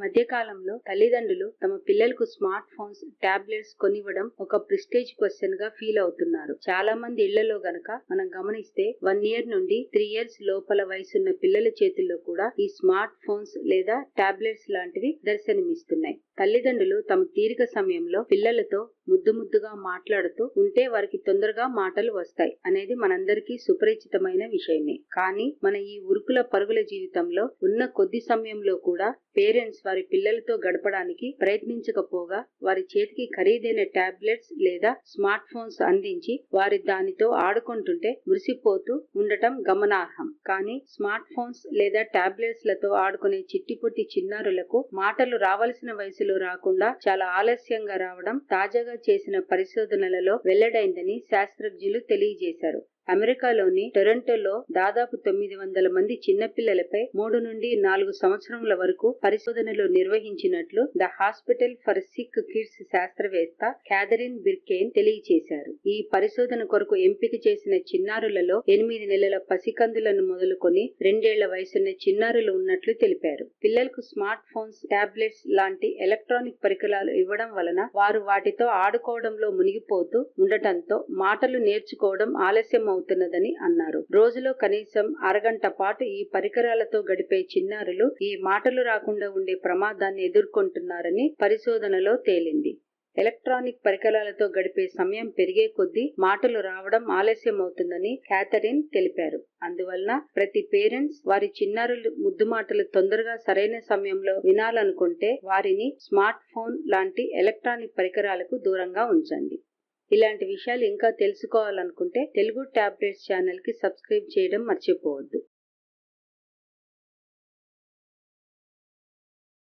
మధ్యకాలంలో తల్లిదండ్రులు తమ పిల్లలకు స్మార్ట్ ఫోన్స్, టాబ్లెట్స్ కొనివ్వడం ఒక ప్రెస్టేజ్ క్వశ్చన్ గా ఫీల్ అవుతున్నారు. చాలా మంది ఇళ్లలో గనక మనం గమనిస్తే 1 year నుండి 3 years లోపల వయసున్న పిల్లల చేతుల్లో కూడా ఈ స్మార్ట్ ఫోన్స్ లేదా టాబ్లెట్స్ లాంటివి దర్శనమిస్తున్నాయి. తల్లిదండ్రులు తమ తీరిక సమయంలో పిల్లలతో ముద్దుగా మాట్లాడుతూ ఉంటే వారికి తొందరగా మాటలు వస్తాయి అనేది మనందరికీ సుపరిచితమైన విషయమే. కానీ మన ఈ ఉరుకుల పరుగుల జీవితంలో ఉన్న కొద్ది సమయంలో కూడా పేరెంట్స్ వారి పిల్లలతో గడపడానికి ప్రయత్నించకపోగా వారి చేతికి ఖరీదైన టాబ్లెట్స్ లేదా స్మార్ట్ ఫోన్స్ అందించి వారి దానితో ఆడుకుంటుంటే మురిసిపోతూ ఉండటం గమనార్హం. కానీ స్మార్ట్ ఫోన్స్ లేదా టాబ్లెట్స్ లతో ఆడుకునే చిట్టిపొట్టి చిన్నారులకు మాటలు రావలసిన వయసులో రాకుండా చాలా ఆలస్యంగా రావడం తాజాగా చేసిన పరిశోధనలలో వెల్లడైందని శాస్త్రజ్ఞులు తెలియజేశారు. అమెరికాలోని టొరంటోలో దాదాపు 900 మంది చిన్నపిల్లలపై 3 నుండి 4 సంవత్సరముల వరకు పరిశోధనలు నిర్వహించినట్లు the Hospital for Sick Kids శాస్త్రవేత్త క్యాథరిన్ బిర్కెన్ తెలియజేశారు. ఈ పరిశోధన కొరకు ఎంపిక చేసిన చిన్నారులలో 8 నెలల పసికందులను మొదలుకొని 2 ఏళ్ల వయసున్న చిన్నారులు ఉన్నట్లు తెలిపారు. పిల్లలకు స్మార్ట్ ఫోన్స్, టాబ్లెట్స్ లాంటి ఎలక్ట్రానిక్ పరికరాలు ఇవ్వడం వలన వారు వాటితో ఆడుకోవడంలో మునిగిపోతూ ఉండటంతో మాటలు నేర్చుకోవడం ఆలస్యం అవుతున్నదని అన్నారు. రోజులో కనీసం అరగంట పాటు ఈ పరికరాలతో గడిపే చిన్నారులు ఈ మాటలు రాకుండా ఉండే ప్రమాదాన్ని ఎదుర్కొంటున్నారని పరిశోధనలో తేలింది. ఎలక్ట్రానిక్ పరికరాలతో గడిపే సమయం పెరిగే కొద్దీ మాటలు రావడం ఆలస్యం అవుతుందని క్యాథరిన్ తెలిపారు. అందువలన ప్రతి పేరెంట్స్ వారి చిన్నారులు ముద్దు మాటలు తొందరగా సరైన సమయంలో వినాలనుకుంటే వారిని స్మార్ట్ ఫోన్ లాంటి ఎలక్ట్రానిక్ పరికరాలకు దూరంగా ఉంచండి. ఇలాంటి విషయాలు ఇంకా తెలుసుకోవాలనుకుంటే తెలుగు టాబ్లెట్స్ ఛానల్ కి సబ్స్క్రైబ్ చేయడం మర్చిపోవద్దు.